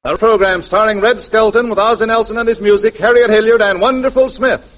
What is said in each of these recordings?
A program starring Red Skelton with Ozzie Nelson and his music, Harriet Hilliard and Wonderful Smith.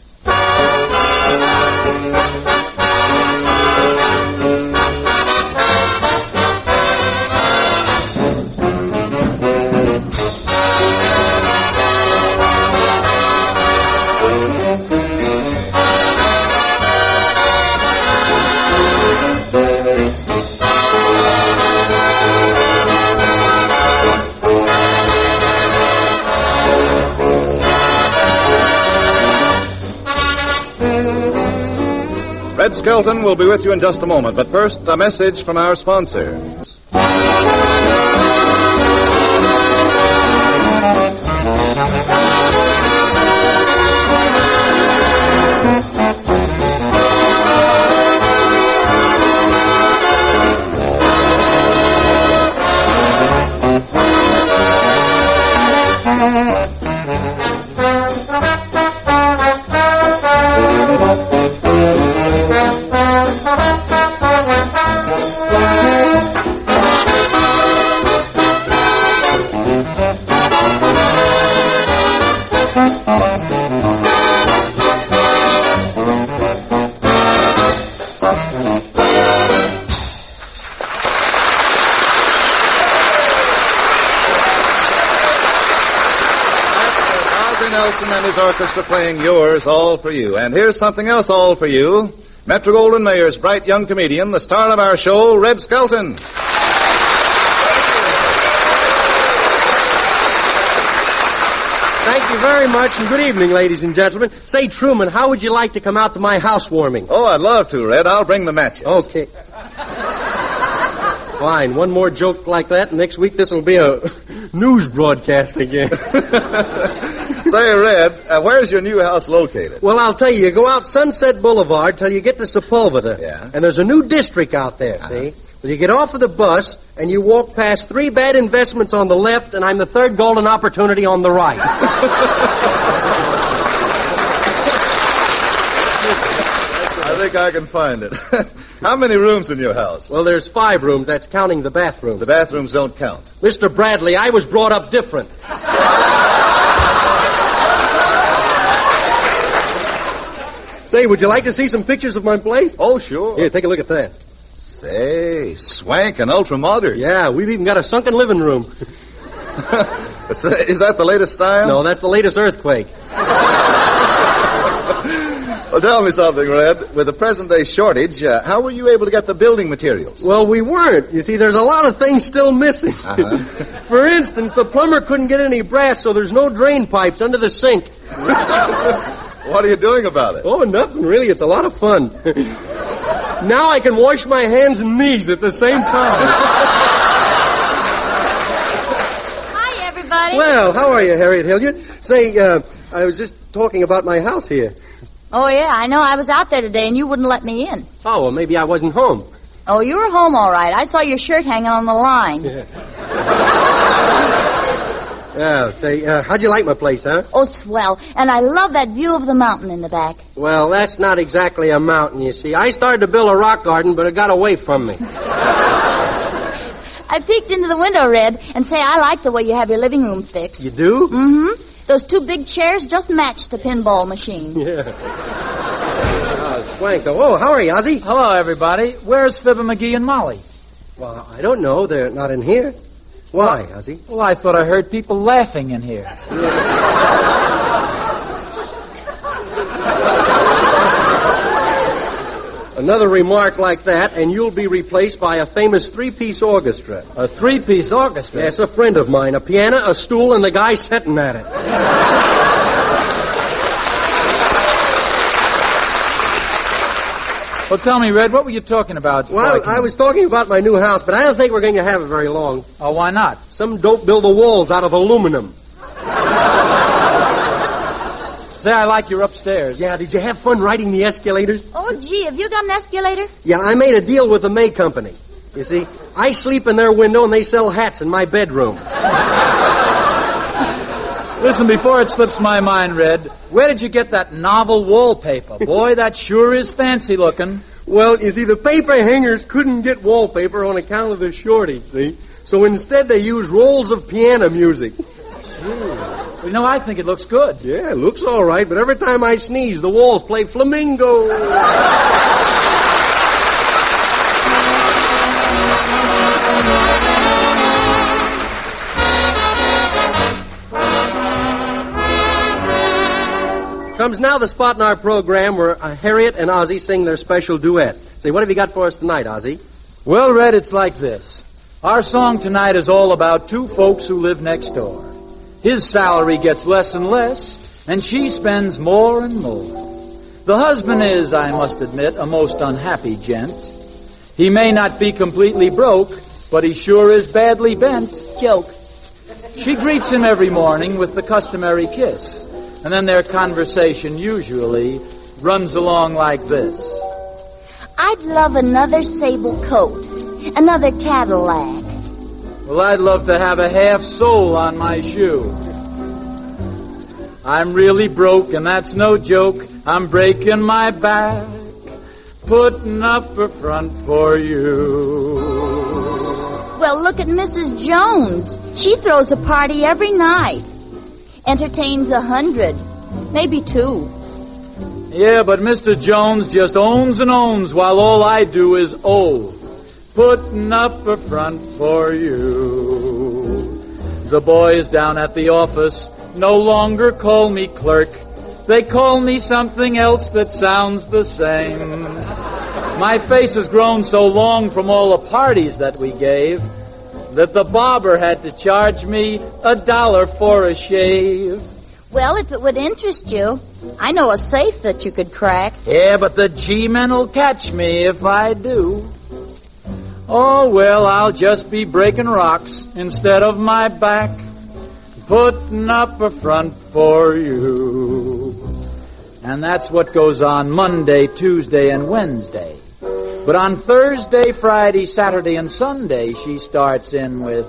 Red Skelton will be with you in just a moment, but first, a message from our sponsors. Nelson and his orchestra playing Yours, All for You. And here's something else all for you. Metro-Goldwyn-Mayer's bright young comedian, the star of our show, Red Skelton. Thank you very much, and good evening, ladies and gentlemen. Say, Truman, how would you like to come out to my housewarming? Oh, I'd love to, Red. I'll bring the matches. Okay. Fine. One more joke like that, and next week this will be a news broadcast again. Say, Red, where's your new house located? Well, I'll tell you. You go out Sunset Boulevard till you get to Sepulveda. Yeah. And there's a new district out there, see? Well, you get off of the bus, and you walk past 3 bad investments on the left, and I'm the third golden opportunity on the right. I think I can find it. How many rooms in your house? Well, there's 5 rooms. That's counting the bathrooms. The bathrooms don't count. Mr. Bradley, I was brought up different. Say, would you like to see some pictures of my place? Oh, sure. Here, take a look at that. Say, swank and ultra-modern. Yeah, we've even got a sunken living room. Is that the latest style? No, that's the latest earthquake. Well, tell me something, Red. With the present-day shortage, how were you able to get the building materials? Well, we weren't. You see, there's a lot of things still missing. Uh-huh. For instance, the plumber couldn't get any brass, so there's no drain pipes under the sink. What are you doing about it? Oh, nothing, really. It's a lot of fun. Now I can wash my hands and knees at the same time. Hi, everybody. Well, how are you, Harriet Hilliard? Say, I was just talking about my house here. Oh, yeah, I know. I was out there today, and you wouldn't let me in. Oh, well, maybe I wasn't home. Oh, you were home all right. I saw your shirt hanging on the line. Yeah, say, how'd you like my place, huh? Oh, swell. And I love that view of the mountain in the back. Well, that's not exactly a mountain, you see. I started to build a rock garden, but it got away from me. I peeked into the window, Red, and say I like the way you have your living room fixed. You do? Mm-hmm. Those 2 big chairs just match the pinball machine. Yeah. Oh, swank, though. Oh, how are you, Ozzie? Hello, everybody. Where's Fibber McGee and Molly? Well, I don't know. They're not in here. Why, Ozzie? Well, I thought I heard people laughing in here. Another remark like that, and you'll be replaced by a famous 3-piece orchestra. A 3-piece orchestra? Yes, a friend of mine. A piano, a stool, and the guy sitting at it. Well, tell me, Red, what were you talking about? Well, I was talking about my new house, but I don't think we're going to have it very long. Oh, why not? Some dope build the walls out of aluminum. Say, I like your upstairs. Yeah, did you have fun riding the escalators? Oh, gee, have you got an escalator? Yeah, I made a deal with the May Company. You see, I sleep in their window and they sell hats in my bedroom. Listen, before it slips my mind, Red, where did you get that novel wallpaper? Boy, that sure is fancy looking. Well, you see, the paper hangers couldn't get wallpaper on account of the shortage, see? So instead they used rolls of piano music. Well, I think it looks good. Yeah, it looks all right, but every time I sneeze, the walls play flamingo. Comes now the spot in our program where Harriet and Ozzie sing their special duet. Say, what have you got for us tonight, Ozzie? Well, Red, it's like this. Our song tonight is all about two folks who live next door. His salary gets less and less, and she spends more and more. The husband is, I must admit, a most unhappy gent. He may not be completely broke, but he sure is badly bent. Joke. She greets him every morning with the customary kiss, and then their conversation usually runs along like this. I'd love another sable coat, another Cadillac. Well, I'd love to have a half sole on my shoe. I'm really broke, and that's no joke. I'm breaking my back, putting up a front for you. Well, look at Mrs. Jones. She throws a party every night. Entertains 100, maybe 2. Yeah, but Mr. Jones just owns and owns while all I do is owe. Putting up a front for you. The boys down at the office no longer call me clerk. They call me something else that sounds the same. My face has grown so long from all the parties that we gave that the barber had to charge me $1 for a shave. Well, if it would interest you, I know a safe that you could crack. Yeah, but the G-men will catch me if I do. Oh, well, I'll just be breaking rocks instead of my back, putting up a front for you. And that's what goes on Monday, Tuesday, and Wednesday. But on Thursday, Friday, Saturday, and Sunday, she starts in with,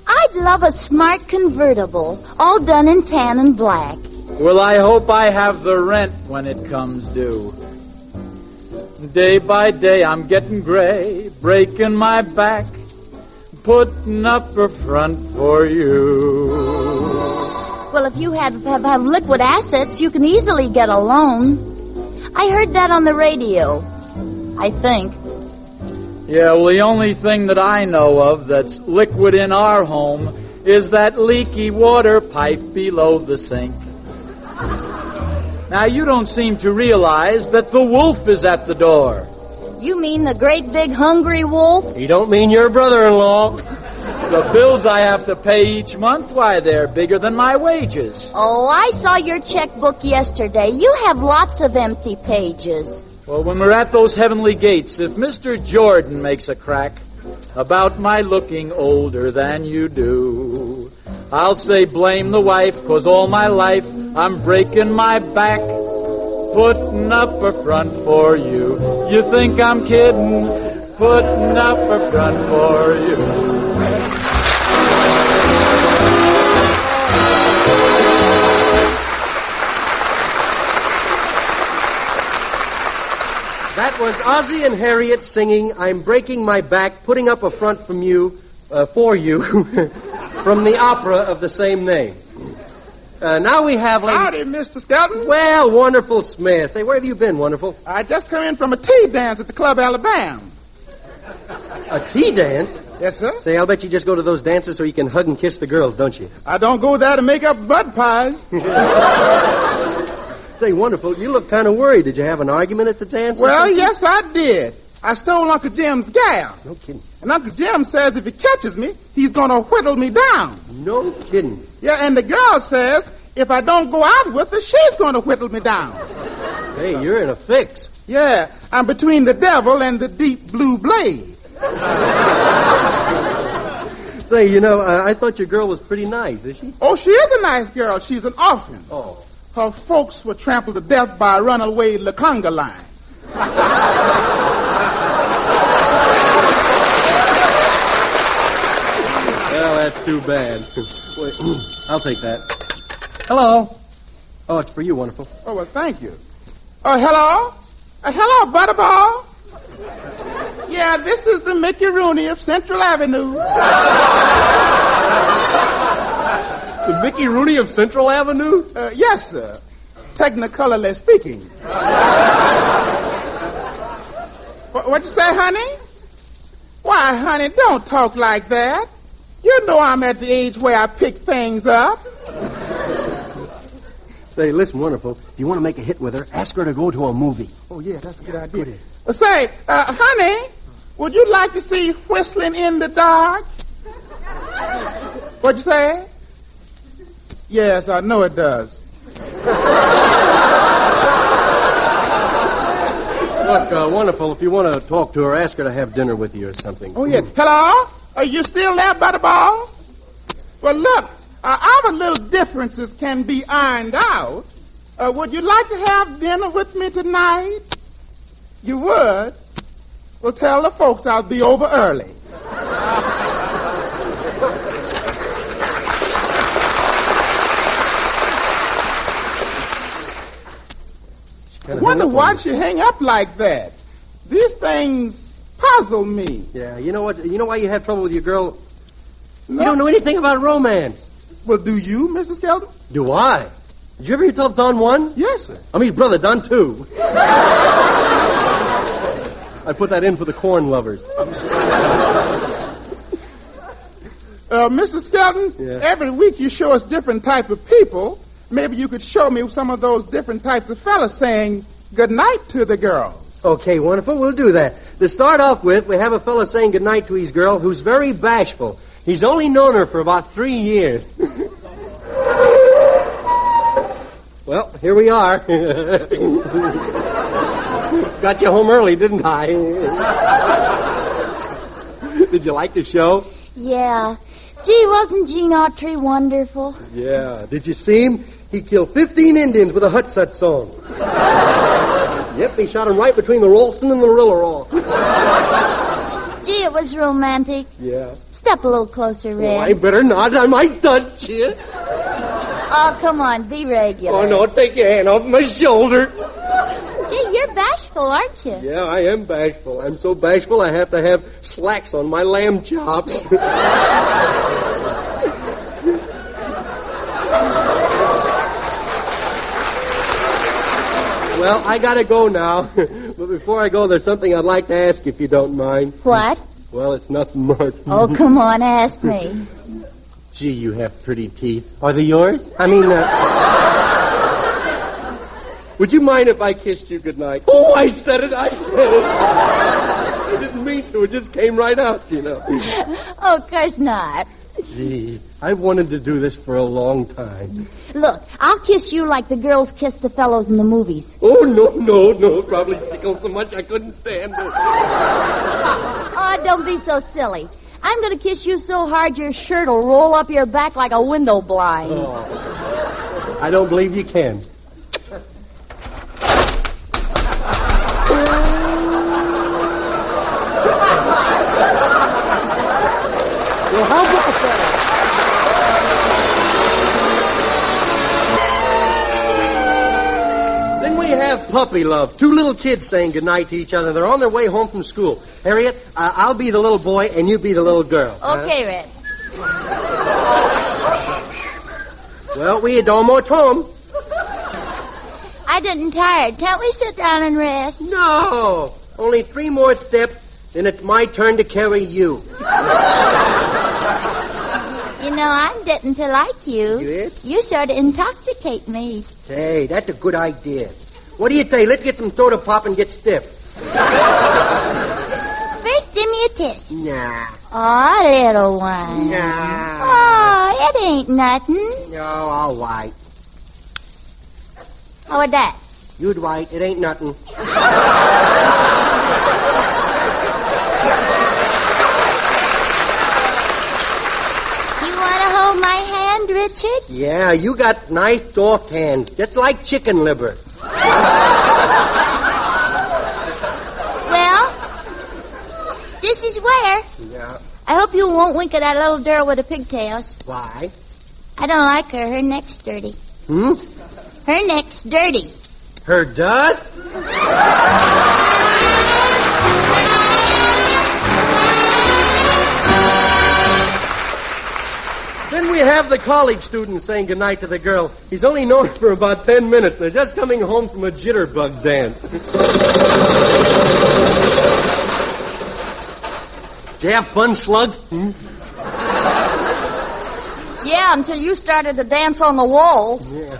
I'd love a smart convertible, all done in tan and black. well, I hope I have the rent when it comes due. Day by day, I'm getting gray, breaking my back, putting up a front for you. Well, if you have liquid assets, you can easily get a loan. I heard that on the radio, I think. Yeah, well, the only thing that I know of that's liquid in our home is that leaky water pipe below the sink. Now, you don't seem to realize that the wolf is at the door. You mean the great big hungry wolf? You don't mean your brother-in-law. The bills I have to pay each month, why, they're bigger than my wages. Oh, I saw your checkbook yesterday. You have lots of empty pages. Well, when we're at those heavenly gates, if Mr. Jordan makes a crack about my looking older than you do, I'll say blame the wife, 'cause all my life I'm breaking my back, putting up a front for you. You think I'm kidding? Putting up a front for you. That was Ozzie and Harriet singing I'm Breaking My Back, Putting Up a Front for you, from the opera of the same name. Now we have... Howdy, Mr. Skelton. Well, Wonderful Smith. Say, where have you been, Wonderful? I just come in from a tea dance at the Club Alabama. A tea dance? Yes, sir. Say, I'll bet you just go to those dances so you can hug and kiss the girls, don't you? I don't go there to make up bud pies. Say, Wonderful, you look kind of worried. Did you have an argument at the dance? Well, yes, I did. I stole Uncle Jim's gal. No kidding. And Uncle Jim says if he catches me, he's going to whittle me down. No kidding. Yeah, and the girl says if I don't go out with her, she's going to whittle me down. Hey, you're in a fix. Yeah, I'm between the devil and the deep blue blade. Say, I thought your girl was pretty nice, is she? Oh, she is a nice girl. She's an orphan. Oh. Her folks were trampled to death by a runaway Laconga line. Well, that's too bad. Wait, I'll take that. Hello. Oh, it's for you, Wonderful. Oh, well, thank you. Oh, hello? Hello, Butterball. Yeah, this is the Mickey Rooney of Central Avenue. The Mickey Rooney of Central Avenue? Yes, sir. Technicolorly speaking. What'd you say, honey? Why, honey, don't talk like that. You know I'm at the age where I pick things up. Say, listen, wonderful. If you want to make a hit with her, ask her to go to a movie. Oh, yeah, that's a good idea. Say, honey, would you like to see Whistling in the Dark? What'd you say? Yes, I know it does. Look, wonderful, if you want to talk to her, ask her to have dinner with you or something. Oh, yeah. Hello? Are you still there, Butterball? Well, look, our little differences can be ironed out. Would you like to have dinner with me tonight? You would? Well, tell the folks I'll be over early. I wonder why she hang up like that. These things puzzle me. Yeah, you know what? You know why you have trouble with your girl? No. You don't know anything about romance. Well, do you, Mr. Skelton? Do I? Did you ever hear tell of Don 1? Yes, sir. I mean, his brother, Don 2. I put that in for the corn lovers. Mr. Skelton, yeah. Every week you show us different type of people. Maybe you could show me some of those different types of fellas saying good night to the girls. Okay, wonderful. We'll do that. To start off with, we have a fella saying good night to his girl who's very bashful. He's only known her for about 3 years. Well, here we are. Got you home early, didn't I? Did you like the show? Yeah. Gee, wasn't Gene Autry wonderful? Yeah. Did you see him? He killed 15 Indians with a Hutsut song. Yep, he shot him right between the Ralston and the Rillerall. Gee, it was romantic. Yeah. Step a little closer, Red. Oh, I better not. I might touch you. Oh, come on, be regular. Oh, no, take your hand off my shoulder. Gee, you're bashful, aren't you? Yeah, I am bashful. I'm so bashful I have to have slacks on my lamb chops. Well, I gotta go now. But before I go, there's something I'd like to ask if you don't mind. What? Well, it's nothing much. Oh, come on, ask me. Gee, you have pretty teeth. Are they yours? I mean, would you mind if I kissed you goodnight? Oh, I said it. I didn't mean to. It just came right out, you know. Oh, of course not. Gee, I've wanted to do this for a long time. Look, I'll kiss you like the girls kiss the fellows in the movies. Oh, no. Probably tickled so much I couldn't stand it. Oh, don't be so silly. I'm going to kiss you so hard your shirt will roll up your back like a window blind. Oh. I don't believe you can. Well, how about that? Then we have puppy love. 2 little kids saying goodnight to each other. They're on their way home from school. Harriet, I'll be the little boy and you be the little girl. Okay, Red. Well, we domo tom. I'm getting tired. Can't we sit down and rest? No. Only 3 more steps, then it's my turn to carry you. You know, I'm getting to like you. Yes? You sort of intoxicate me. Hey, that's a good idea. What do you say? Let's get some soda pop and get stiff. First, give me a kiss. Nah. Oh, little one. Nah. Oh, it ain't nothing. No, all right. How about that? You'd right. It ain't nothing. You want to hold my hand, Richard? Yeah, you got nice soft hands, just like chicken liver. Well, this is where. Yeah. I hope you won't wink at that little girl with the pigtails. Why? I don't like her. Her neck's dirty. Hmm? Her neck's dirty. Her dud? Then we have have the college student saying goodnight to the girl. He's only known her for about 10 minutes. They're just coming home from a jitterbug dance. Did you have fun, Slug? Yeah, until you started to dance on the wall. Yeah.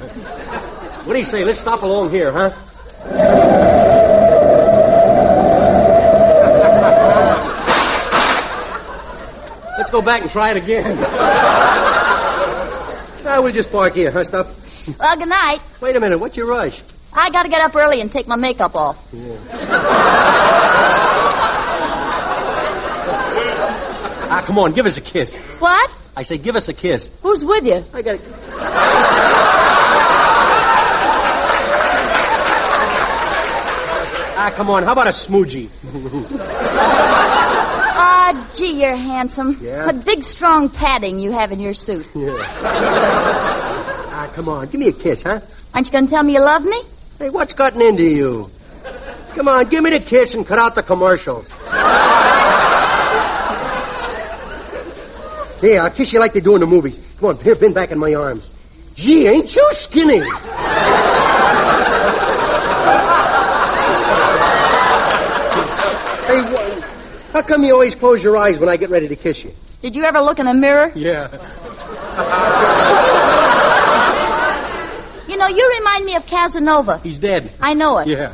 What do you say? Let's stop along here, huh? Let's go back and try it again. We'll just park here, huh, Stuff? Well, good night. Wait a minute. What's your rush? I got to get up early and take my makeup off. Come on, give us a kiss. What? I say give us a kiss. Who's with you? I got it. Come on. How about a smoochie? Gee, you're handsome. Yeah? What big, strong padding you have in your suit. Yeah. Come on. Give me a kiss, huh? Aren't you going to tell me you love me? Hey, what's gotten into you? Come on, give me the kiss and cut out the commercials. Here, I'll kiss you like they do in the movies. Come on, here, bend back in my arms. Gee, ain't you skinny? Hey, how come you always close your eyes when I get ready to kiss you? Did you ever look in a mirror? Yeah. You know, you remind me of Casanova. He's dead. I know it. Yeah.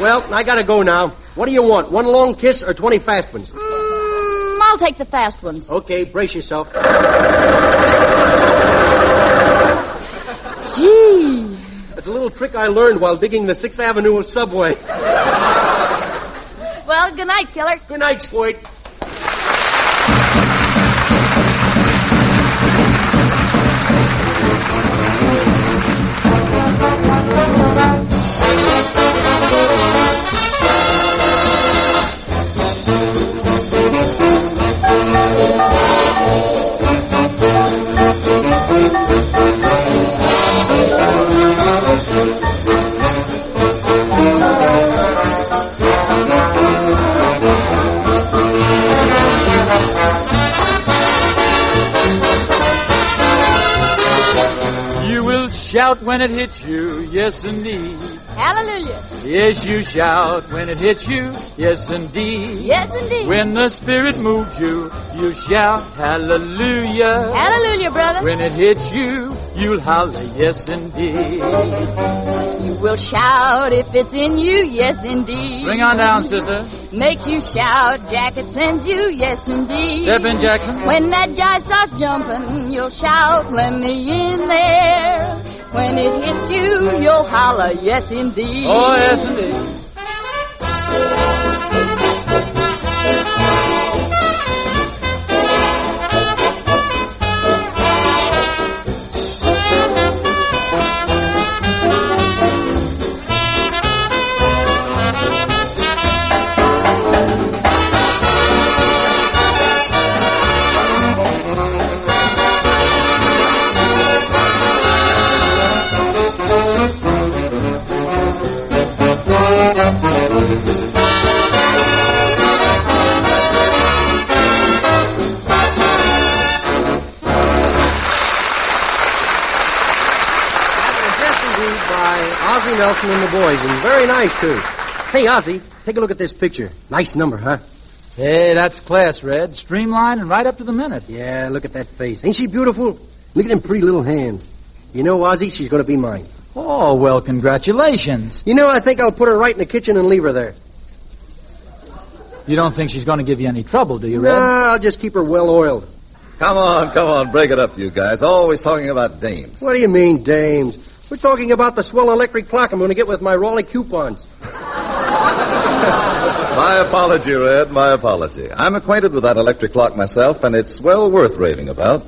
Well, I gotta go now. What do you want, 1 long kiss or 20 fast ones? I'll take the fast ones. Okay, brace yourself. Gee. That's a little trick I learned while digging the 6th Avenue subway. Well, good night, killer. Good night, Squirt. Shout when it hits you, yes indeed. Hallelujah. Yes, you shout when it hits you, yes indeed. Yes, indeed. When the Spirit moves you, you shout hallelujah. Hallelujah, brother. When it hits you, you'll holler, yes indeed. You will shout if it's in you, yes, indeed. Bring on down, sister. Makes you shout, Jacket sends you, yes, indeed. Step in, Jackson. When that jive starts jumping, you'll shout, let me in there. When it hits you, you'll holler, yes, indeed. Oh, yes, indeed. Nelson and the boys, and very nice, too. Hey, Ozzy, take a look at this picture. Nice number, huh? Hey, that's class, Red. Streamlined and right up to the minute. Yeah, look at that face. Ain't she beautiful? Look at them pretty little hands. You know, Ozzy, she's going to be mine. Oh, well, congratulations. You know, I think I'll put her right in the kitchen and leave her there. You don't think she's going to give you any trouble, do you, Red? Nah, I'll just keep her well-oiled. Come on, break it up, you guys. Always talking about dames. What do you mean, dames? We're talking about the swell electric clock I'm going to get with my Raleigh coupons. My apology, Red, my apology. I'm acquainted with that electric clock myself, and it's well worth raving about.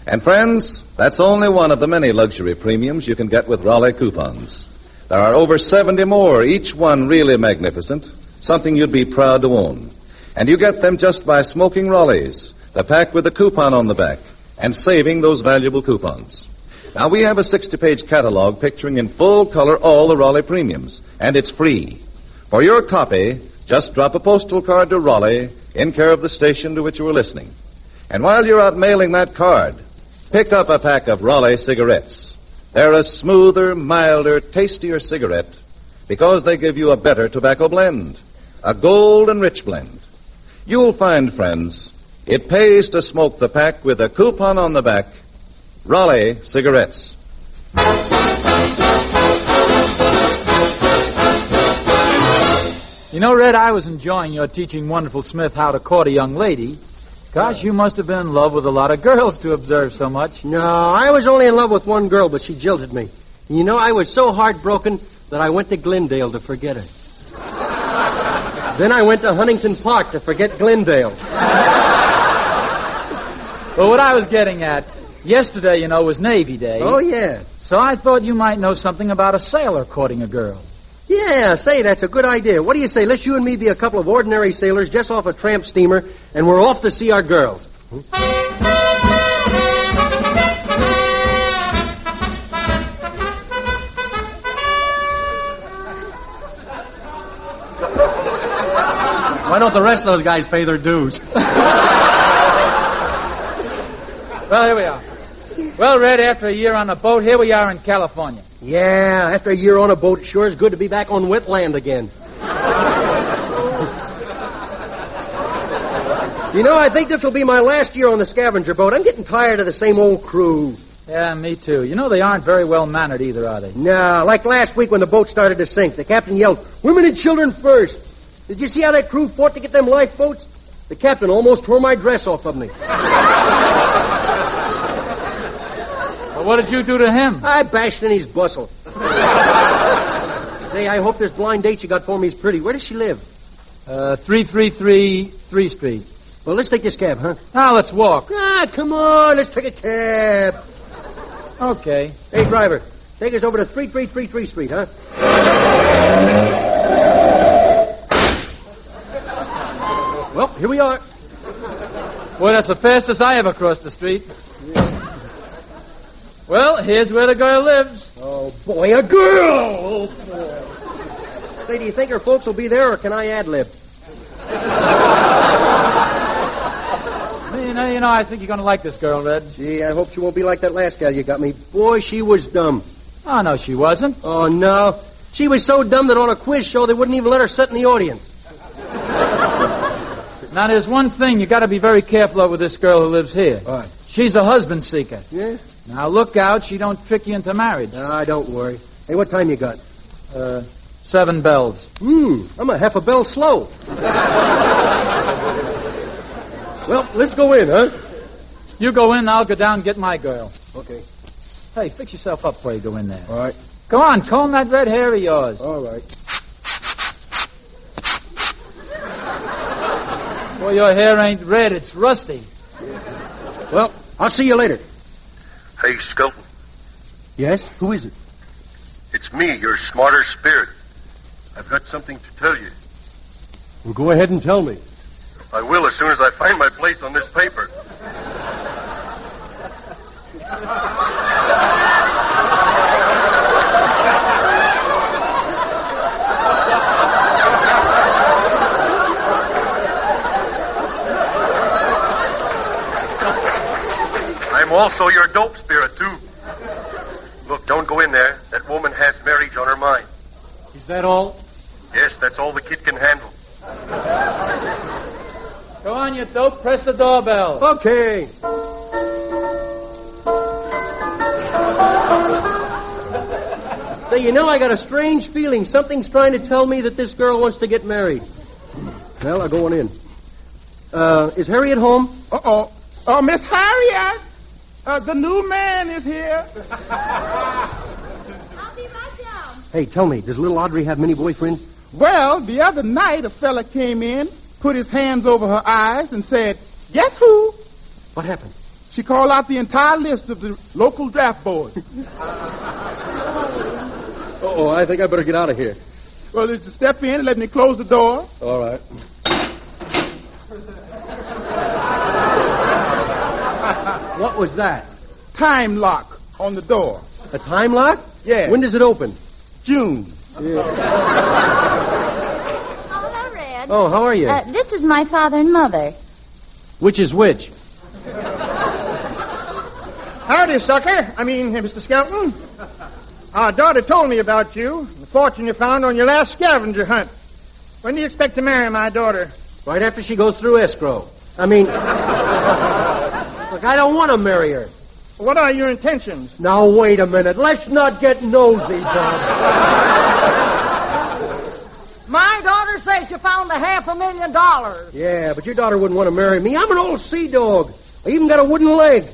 And friends, that's only one of the many luxury premiums you can get with Raleigh coupons. There are over 70 more, each one really magnificent, something you'd be proud to own. And you get them just by smoking Raleighs, the pack with the coupon on the back, and saving those valuable coupons. Now, we have a 60-page catalog picturing in full color all the Raleigh premiums, and it's free. For your copy, just drop a postal card to Raleigh in care of the station to which you are listening. And while you're out mailing that card, pick up a pack of Raleigh cigarettes. They're a smoother, milder, tastier cigarette because they give you a better tobacco blend, a gold and rich blend. You'll find, friends, it pays to smoke the pack with a coupon on the back. Raleigh cigarettes. You know, Red, I was enjoying your teaching Wonderful Smith how to court a young lady. Gosh, you must have been in love with a lot of girls to observe so much. No, I was only in love with one girl, but she jilted me. You know, I was so heartbroken that I went to Glendale to forget her. Then I went to Huntington Park to forget Glendale. Well, what I was getting at, yesterday, you know, was Navy Day. Oh, yeah. So I thought you might know something about a sailor courting a girl. Yeah, say, that's a good idea. What do you say? Let's you and me be a couple of ordinary sailors just off a tramp steamer, and we're off to see our girls. Why don't the rest of those guys pay their dues? Well, here we are. Well, Red, after a year on a boat, here we are in California. Yeah, after a year on a boat, it sure is good to be back on wet land again. You know, I think this will be my last year on the scavenger boat. I'm getting tired of the same old crew. Yeah, me too. You know, they aren't very well-mannered either, are they? No, like last week when the boat started to sink. The captain yelled, "Women and children first." Did you see how that crew fought to get them lifeboats? The captain almost tore my dress off of me. Well, what did you do to him? I bashed in his bustle. Say, I hope this blind date you got for me is pretty. Where does she live? 333 3 Street. Well, let's take this cab, huh? Now, let's walk. Ah, come on, let's take a cab. Okay. Hey, driver, take us over to 3333 Street, huh? Well, here we are. Boy, that's the fastest I ever crossed the street. Well, here's where the girl lives. Oh, boy, a girl! Oh, boy. Say, do you think her folks will be there, or can I ad-lib? You know, I think you're going to like this girl, Red. Gee, I hope she won't be like that last gal you got me. Boy, she was dumb. Oh, no, she wasn't. Oh, no. She was so dumb that on a quiz show they wouldn't even let her sit in the audience. Now, there's one thing you got to be very careful of with this girl who lives here. What? She's a husband seeker. Yeah? Now, look out, she don't trick you into marriage. Don't worry. Hey, what time you got? 7 bells. I'm a half a bell slow. Well, let's go in, huh? You go in, I'll go down and get my girl. Okay. Hey, fix yourself up before you go in there. All right. Go on, comb that red hair of yours. All right. Boy, your hair ain't red, it's rusty. Well, I'll see you later. Hey, Skelton. Yes? Who is it? It's me, your smarter spirit. I've got something to tell you. Well, go ahead and tell me. I will as soon as I find my place on this paper. I'm also your dope spirit, too. Look, don't go in there. That woman has marriage on her mind. Is that all? Yes, that's all the kid can handle. Go on, you dope, press the doorbell. Okay. Say, you know, I got a strange feeling. Something's trying to tell me that this girl wants to get married. Well, I'll go on in. Is Harriet home? Uh-oh. Oh, Miss Harriet, the new man is here. I'll be right down. Hey, tell me, does little Audrey have many boyfriends? Well, the other night a fella came in, put his hands over her eyes, and said, "Guess who?" What happened? She called out the entire list of the local draft board. Oh, I think I better get out of here. Well, did you step in and let me close the door? All right. What was that? Time lock on the door. A time lock? Yeah. When does it open? June. Oh, hello, Red. Oh, how are you? This is my father and mother. Which is which? Howdy, sucker. Mr. Skelton. Our daughter told me about you, the fortune you found on your last scavenger hunt. When do you expect to marry my daughter? Right after she goes through escrow. Look, I don't want to marry her. What are your intentions? Now, wait a minute. Let's not get nosy, Bob. My daughter says she found $500,000. Yeah, but your daughter wouldn't want to marry me. I'm an old sea dog. I even got a wooden leg.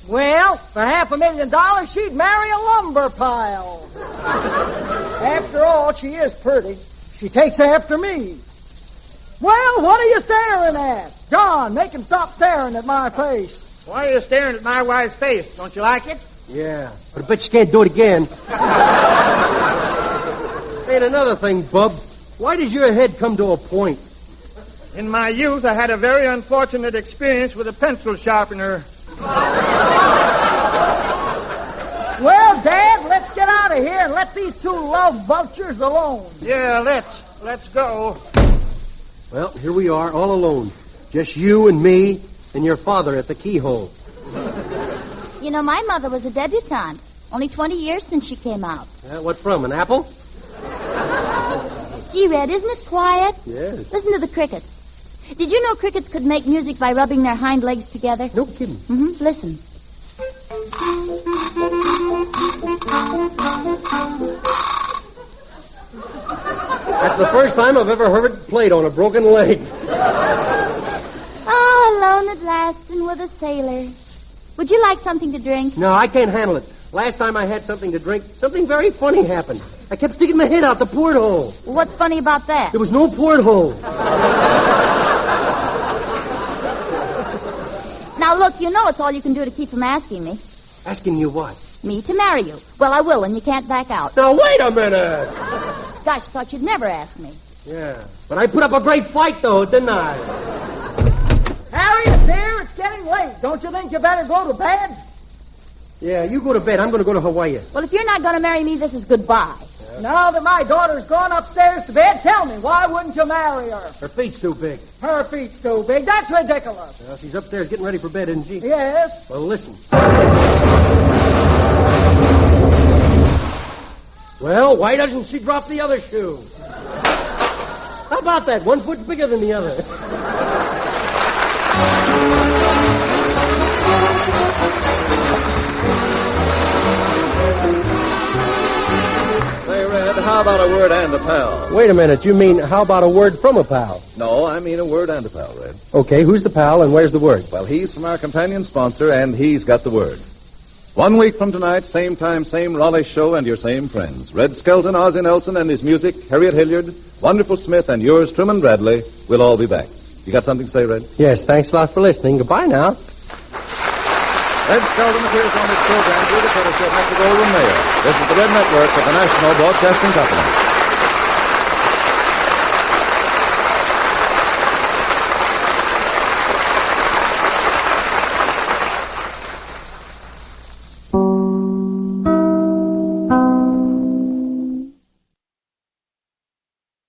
Well, for $500,000, she'd marry a lumber pile. After all, she is pretty. She takes after me. Well, what are you staring at? John, make him stop staring at my face. Why are you staring at my wife's face? Don't you like it? Yeah, but I bet you can't do it again. And another thing, Bub. Why does your head come to a point? In my youth, I had a very unfortunate experience with a pencil sharpener. Well, Dad, let's get out of here and let these two love vultures alone. Yeah, let's go. Well, here we are, all alone. Just you and me and your father at the keyhole. You know, my mother was a debutante. Only 20 years since she came out. What from, an apple? Gee, Red, isn't it quiet? Yes. Listen to the crickets. Did you know crickets could make music by rubbing their hind legs together? No kidding. Mm-hmm. Listen. That's the first time I've ever heard it played on a broken leg. Oh, alone at last and with a sailor. Would you like something to drink? No, I can't handle it. Last time I had something to drink, something very funny happened. I kept sticking my head out the porthole. Well, what's funny about that? There was no porthole. Now, look, you know it's all you can do to keep from asking me. Asking you what? Me to marry you. Well, I will, and you can't back out. Now, wait a minute. Gosh, I thought you'd never ask me. Yeah, but I put up a great fight, though, didn't I? Harriet, dear, it's getting late. Don't you think you better go to bed? Yeah, you go to bed. I'm going to go to Hawaii. Well, if you're not going to marry me, this is goodbye. Yeah. Now that my daughter's gone upstairs to bed, tell me, why wouldn't you marry her? Her feet's too big. Her feet's too big? That's ridiculous. Well, she's upstairs getting ready for bed, isn't she? Yes. Well, listen. Well, why doesn't she drop the other shoe? How about that? 1 foot bigger than the other. Say, Red, how about a word and a pal? Wait a minute. You mean, how about a word from a pal? No, I mean a word and a pal, Red. Okay, who's the pal and where's the word? Well, he's from our companion sponsor, and he's got the word. 1 week from tonight, same time, same Raleigh show, and your same friends. Red Skelton, Ozzie Nelson, and his music, Harriet Hilliard, Wonderful Smith, and yours, Truman Bradley, will all be back. You got something to say, Red? Yes, thanks a lot for listening. Goodbye now. Red Skelton appears on this program through the courtesy of Metro-Goldwyn Mayer. This is the Red Network of the National Broadcasting Company.